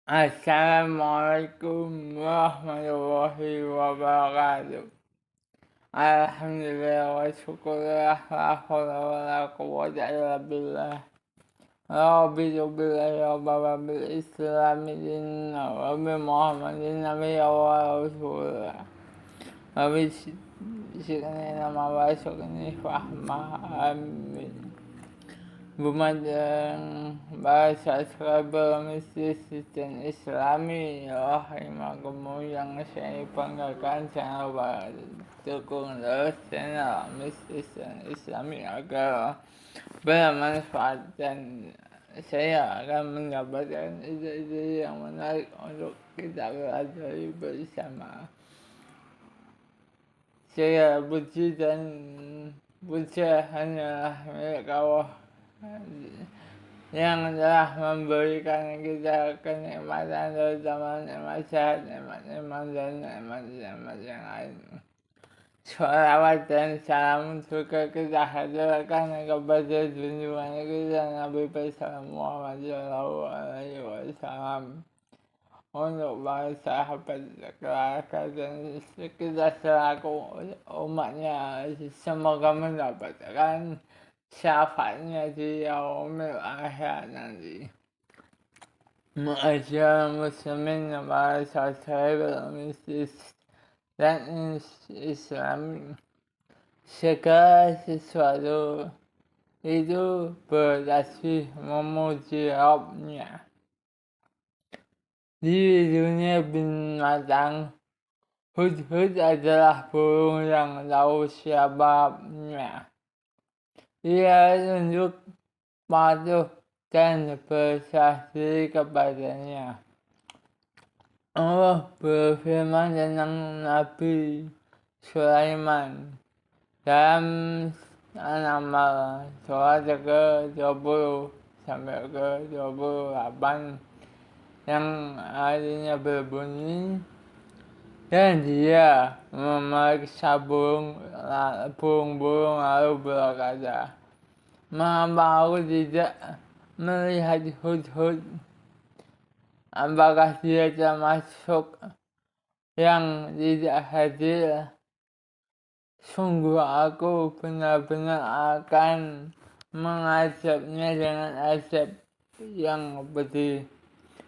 Assalamualaikum warahmatullahi wabarakatuh. Alhamdulillah wa syukurlah la haula wa la quwwata illa billah. Rabbi billahi wa baba bil islami dinna wa bi muhammadin nabiyya wa rasulullah. Rabbi syirni nama wa syukni fahma amin. Bumadang bahasa Serba Mesti Sistem Islami rahimakumullah yang saya banggakan saya dukung terus channel Mesti Sistem Islami agar bermanfaat dan saya akan mendapatkan ide-ide yang menarik untuk kita belajar bersama. Saya puji dan puja hanyalah milik Allah yang telah memberikan kita kenikmatan terutama nikmat sehat, nikmat iman dan nikmat yang lain. Sholawat dan salam juga kita haturkan kepada junjungan kita Nabi besar Muhammad SAW untuk para sahabat keluarga dan kita selaku umatnya semoga mendapatkan syafaatnya di yaumil akhir nanti. Ma'asyar muslimin para sahabat mistis dan Islam, segala sesuatu itu bertasbih memuji Rabbnya. Di dunia binatang, hudhud adalah burung yang tahu siapanya. Ia tunduk, patuh, dan bersaksi kepadanya. Allah berfirman tentang Nabi Sulaiman dalam An-Naml surat ke-20 sampai ke-28 yang artinya berbunyi, dan dia memeriksa burung-burung lalu berkata, mengapa aku tidak melihat hudhud? Apakah dia termasuk yang tidak hadir? Sungguh aku benar-benar akan mengazabnya dengan azab yang pedih,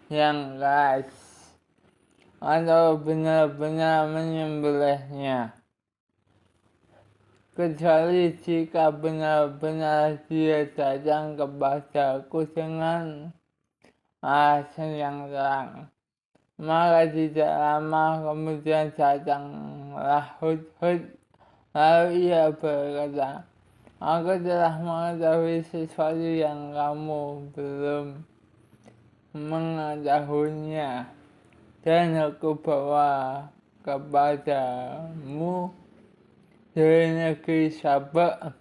yang keras, atau benar-benar menyembelihnya, kecuali jika benar-benar dia datang kepadaku dengan alasan yang terang. Maka tidak lama kemudian datanglah hudhud, lalu ia berkata, aku telah mengetahui sesuatu yang kamu belum mengetahuinya, dan aku bawa kepadamu dari negeri Saba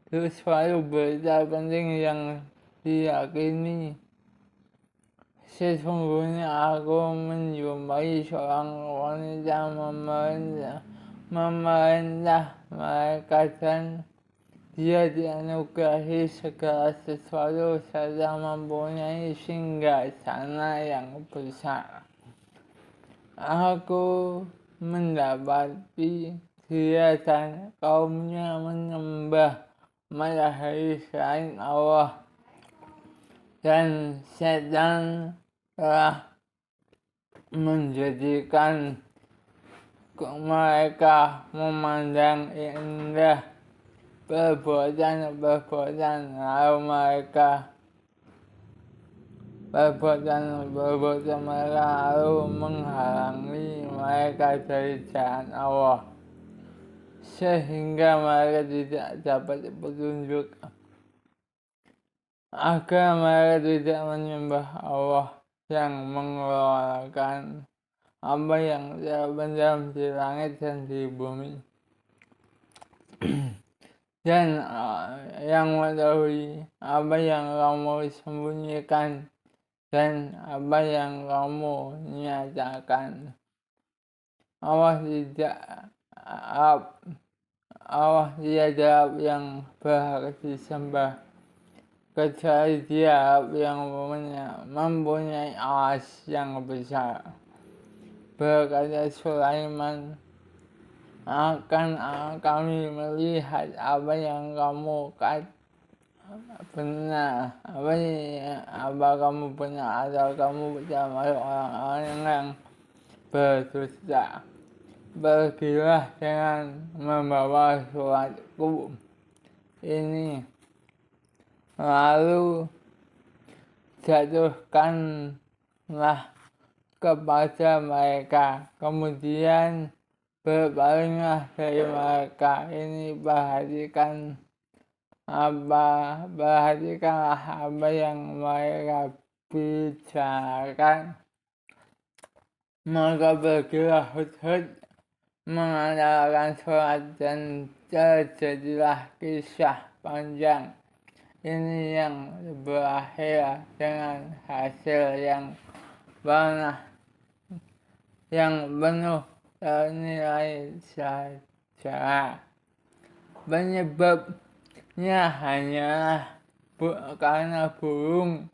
sesuatu berita penting yang diyakini. Sesungguhnya aku menjumpai seorang wanita memerintah mereka, dan dia dianugerahi segala sesuatu serta mempunyai singgasana yang besar. Aku mendapati dia dan kaumnya menyembah matahari selain Allah, dan setan telah menjadikan mereka memandang indah perbuatan lalu mereka lalu menghalangi mereka dari jalan Allah, sehingga mereka tidak dapat petunjuk, agar mereka tidak menyembah Allah yang mengeluarkan apa yang terpendam di langit dan di bumi, dan yang mengetahui apa yang kamu sembunyikan dan apa yang kamu nyatakan. Allah tiada yang berhak disembah kecuali dia yang mempunyai awas yang besar. Berkata Sulaiman, akan kami melihat apa yang kamu benar, apa kamu benar atau kamu termasuk orang-orang yang berdusta. Pergilah dengan membawa suratku ini, lalu jatuhkanlah kepada mereka, kemudian berpalinglah dari mereka. Ini perhatikanlah apa yang mereka bicarakan. Maka pergilah Hudhud mengantarkan surat dan terjadilah kisah panjang ini yang berakhir dengan hasil yang penuh ternilai sejarah. Penyebabnya hanyalah karena burung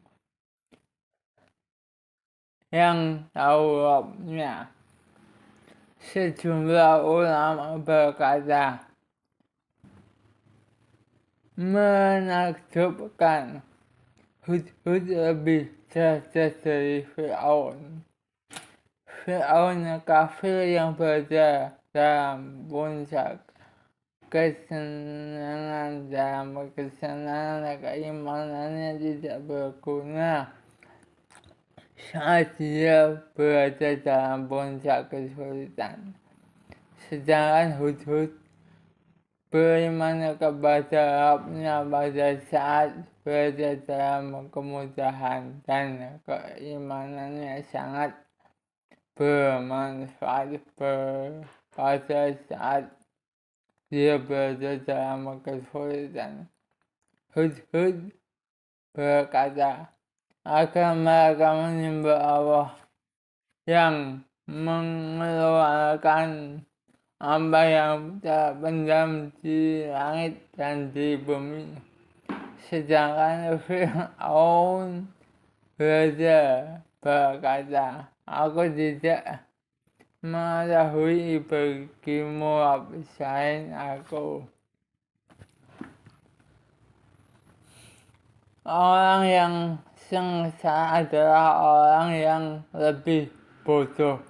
yang tahu robnya. Sejumlah ulama berkata, menakjubkan, Hudhud lebih cerdas dari Fir'aun. Fir'aun kafir yang berada dalam puncak kesenangan, keimanannya tidak berguna saat dia berada dalam puncak kesulitan. Sedangkan Hudhud beriman kepada Rabbnya pada saat berada dalam kemudahan, dan keimanannya sangat bermanfaat pada saat dia berada dalam kesulitan. Hudhud berkata, agar mereka menyembah Allah yang mengeluarkan apa yang terpendam di langit dan di bumi. Sedangkan Fir'aun berkata, aku tidak mengetahui bagimu Rabb selain aku. Orang yang sengsara adalah orang yang lebih bodoh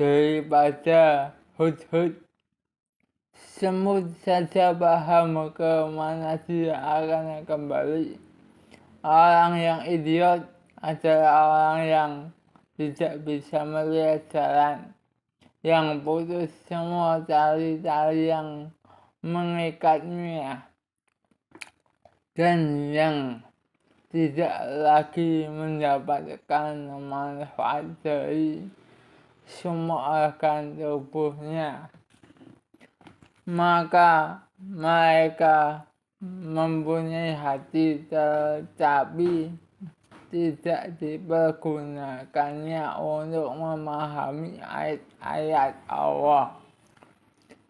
daripada Hudhud. Semut saja paham ke mana dia akan kembali. Orang yang idiot adalah orang yang tidak bisa melihat jalan, yang putus semua tali-tali yang mengikatnya, dan yang tidak lagi mendapatkan manfaat dari semua organ tubuhnya. Maka mereka mempunyai hati tetapi tidak dipergunakannya untuk memahami ayat-ayat Allah.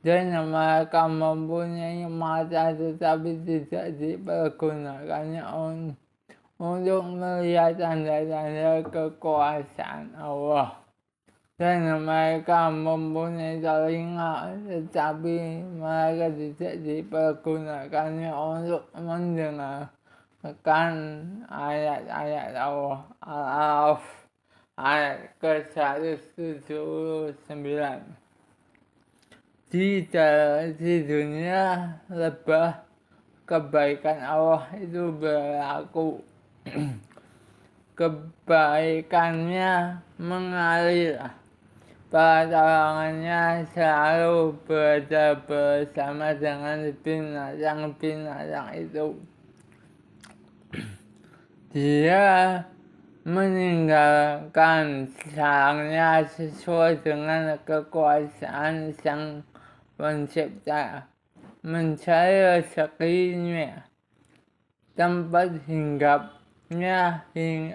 Dan mereka mempunyai mata tetapi tidak dipergunakannya untuk melihat tanda-tanda kekuasaan Allah. Dan mereka mempunyai telinga tetapi mereka tidak dipergunakannya untuk mendengarkan ayat-ayat Allah. Al-A'raf ayat ke-179. Di dunia lebah kebaikan Allah itu berlaku. Kebaikannya mengalir, pertolongannya selalu berada bersama dengan binatang-binatang itu. Dia meninggalkan sarangnya sesuai dengan kekuasaan Sang Pencipta, mencari rezekinya. Tempat hinggapnya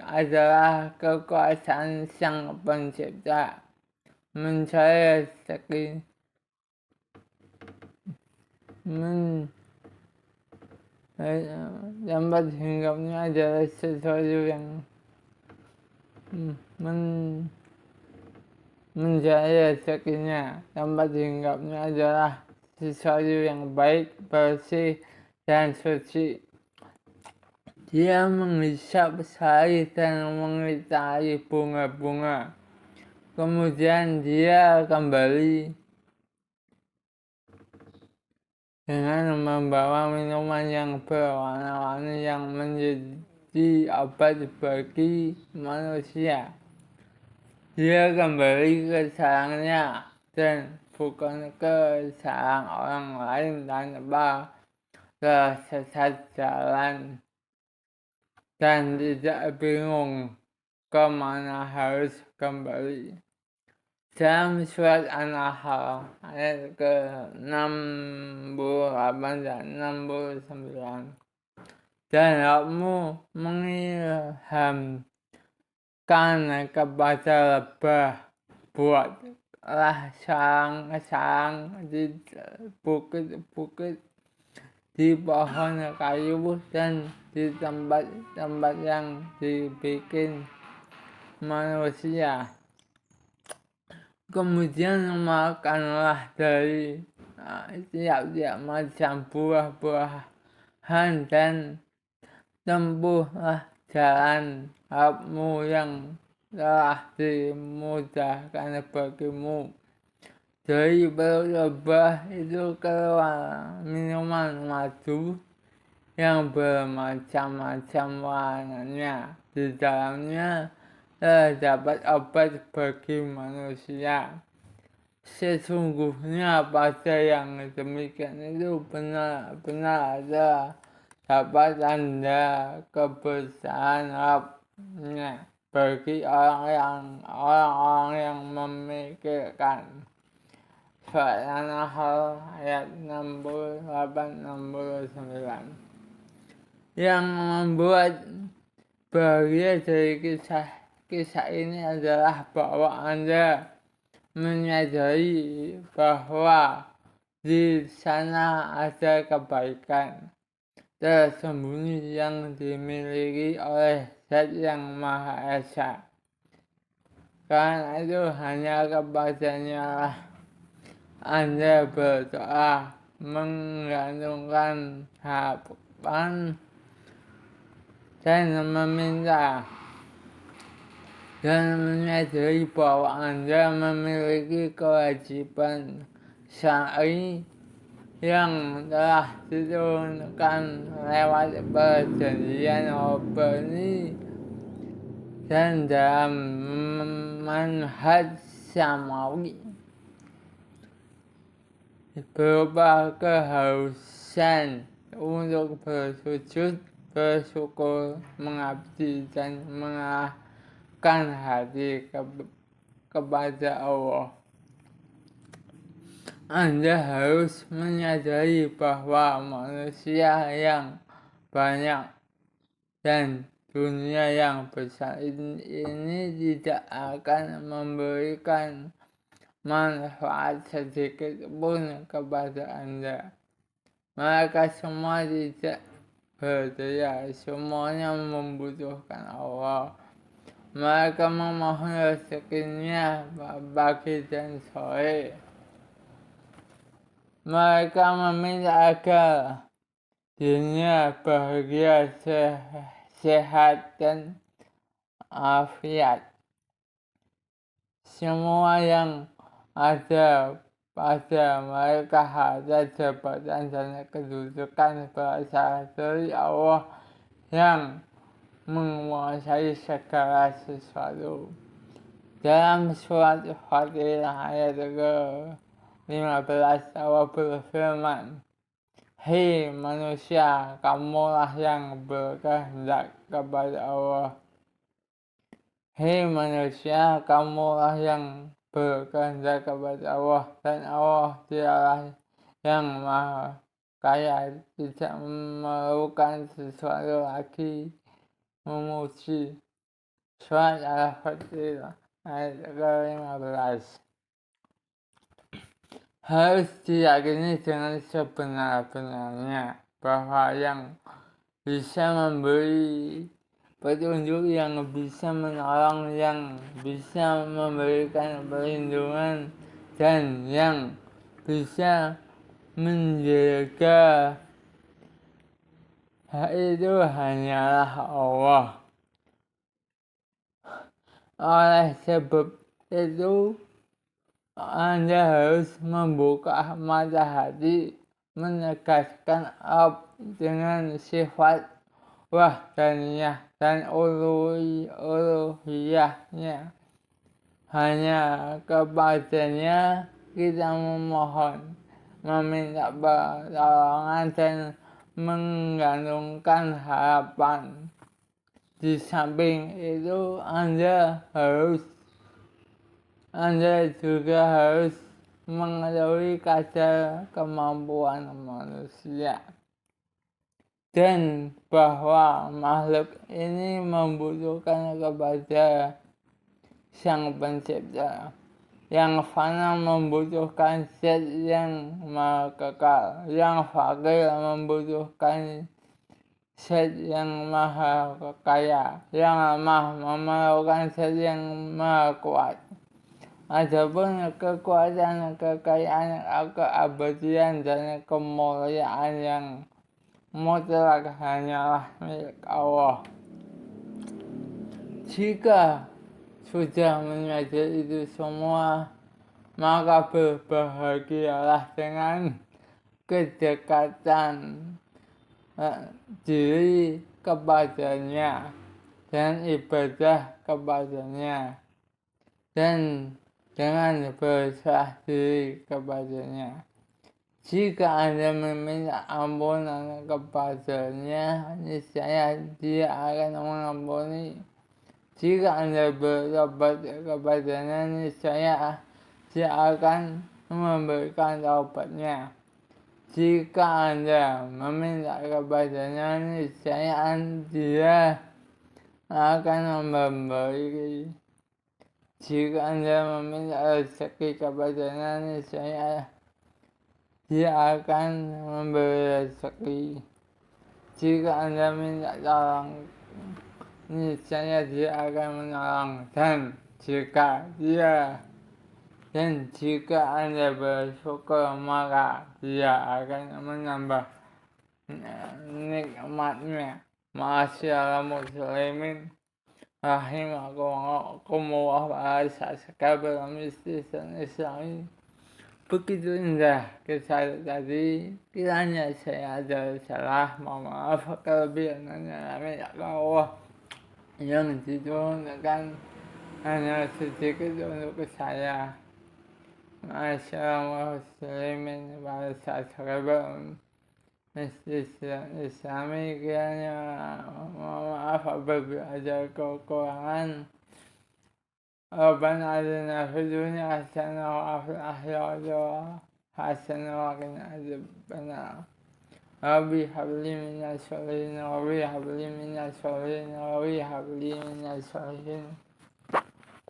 adalah kekuasaan Sang Pencipta, mencari rezeki tempat hinggapnya adalah sesuatu yang mencari rezekinya. Tempat hinggapnya adalah sesuatu yang baik, bersih, dan suci. Dia menghisap sari dan mengitari bunga-bunga. Kemudian dia kembali dengan membawa minuman yang berwarna-warni yang menjadi obat bagi manusia. Dia kembali ke sarangnya dan bukan ke sarang orang lain tanpa tersesat jalan dan tidak bingung kemana harus kembali. Dalam surat An-Nahl ayat ke-68 dan 69, dan Rabbmu mengilhamkan kepada lebah, buatlah sarang di bukit-bukit, di pohon kayu, dan di tempat-tempat yang dibikin manusia. Kemudian makanlah dari tiap-tiap macam buah-buahan dan tempuhlah jalan Rabbmu yang telah dimudahkan bagimu. Dari perut lebah itu keluar minuman madu yang bermacam-macam warnanya. Di dalamnya terdapat obat bagi manusia. Sesungguhnya pada yang demikian itu benar-benar dapat tanda kebesaran Rabb-nya bagi orang-orang yang memikirkan. Surat An-Nahl ayat 68-69. Yang membuat bahagia dari kisah ini adalah bahwa Anda menyadari bahwa di sana ada kebaikan tersembunyi yang dimiliki oleh Zat yang Maha Esa. Karena itu hanya kepadanya lah Anda berdoa, menggantungkan harapan, dan meminta, dan menyadari bahwa Anda memiliki kewajiban syar'i yang telah diturunkan lewat perjanjian Rabbani dan dalam manhaj samawi, berupa keharusan untuk bersujud, bersyukur, mengabdi, dan mengarahkan hati kepada Allah. Anda harus menyadari bahwa manusia yang banyak dan dunia yang besar ini tidak akan memberikan manfaat sedikit pun kepada Anda. Mereka semua tidak berdaya, semuanya membutuhkan Allah. Mereka memohon rezekinya pagi dan sore. Mereka meminta agar dirinya bahagia, sehat, dan afiat. Semua yang ada pada mereka, harta, jabatan, dan kedudukan berasal dari Allah yang menguasai segala sesuatu. Dalam surat Fatir ayat ke-15, Allah berfirman, "Hei manusia, kamulah yang berkehendak kepada Allah." Hei manusia, kamulah yang berkehendak kepada Allah, dan Allah dialah yang Maha Kaya, tidak memerlukan sesuatu lagi memuji. Surat Al-Fatir ayat ke-15. Harus diyakini dengan sebenar-benarnya bahwa yang bisa memberi petunjuk, yang bisa menolong, yang bisa memberikan perlindungan, dan yang bisa menjaga itu hanyalah Allah. Oleh sebab itu, Anda harus membuka mata hati, menegaskan dengan sifat wahdaniyah dan uluhiyahnya. Hanya kepadanya kita memohon, meminta pertolongan, dan menggantungkan harapan. Di samping itu, Anda juga harus mengetahui kadar kemampuan manusia, dan bahwa makhluk ini membutuhkan kepada Sang Pencipta. Yang fana membutuhkan zat yang maha kekal, yang fakir membutuhkan zat yang maha kaya, yang lemah memerlukan zat yang maha kuat. Adapun kekuatan, kekayaan, keabadian, dan kemuliaan yang mutlak hanyalah milik Allah. Jika sudah menyadari itu semua, maka berbahagialah dengan kedekatan diri kepadanya dan ibadah kepadanya, dan dengan berserah diri kepadanya. Jika Anda meminta ampunan kepadanya, niscaya Dia akan mengampuni. Jika Anda bertobat kepadanya, niscaya Dia akan memberikan taubatnya. Jika Anda meminta kepadanya, niscaya Dia akan memberi. Jika Anda meminta rezeki kepadanya, niscaya Dia akan memberi rezeki. Jika Anda minta tolong, niscaya Dia akan menolong. Dan jika Anda bersyukur, maka Dia akan menambah nikmatnya. Ma'asyiral muslimin rahimakumullah wa sekalian Islami. Begitu indah kisah tadi. Kiranya saya ada salah, mohon maaf. Kelebihannya Allah yang diturunkan hanya sedikit untuk saya. Masyaallah muslimin wa sekalian Islami. Kiranya mohon maaf apabila ada kekurangan. Rabbana atina fid dunya hasanah wa fil akhirati hasanah wa qina adzabannar. Rabbi habli minas sholihin, Rabbi habli minas sholihin, Rabbi habli minas sholihin.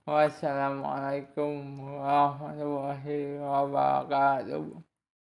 Wassalamualaikum warahmatullahi wabarakatuh.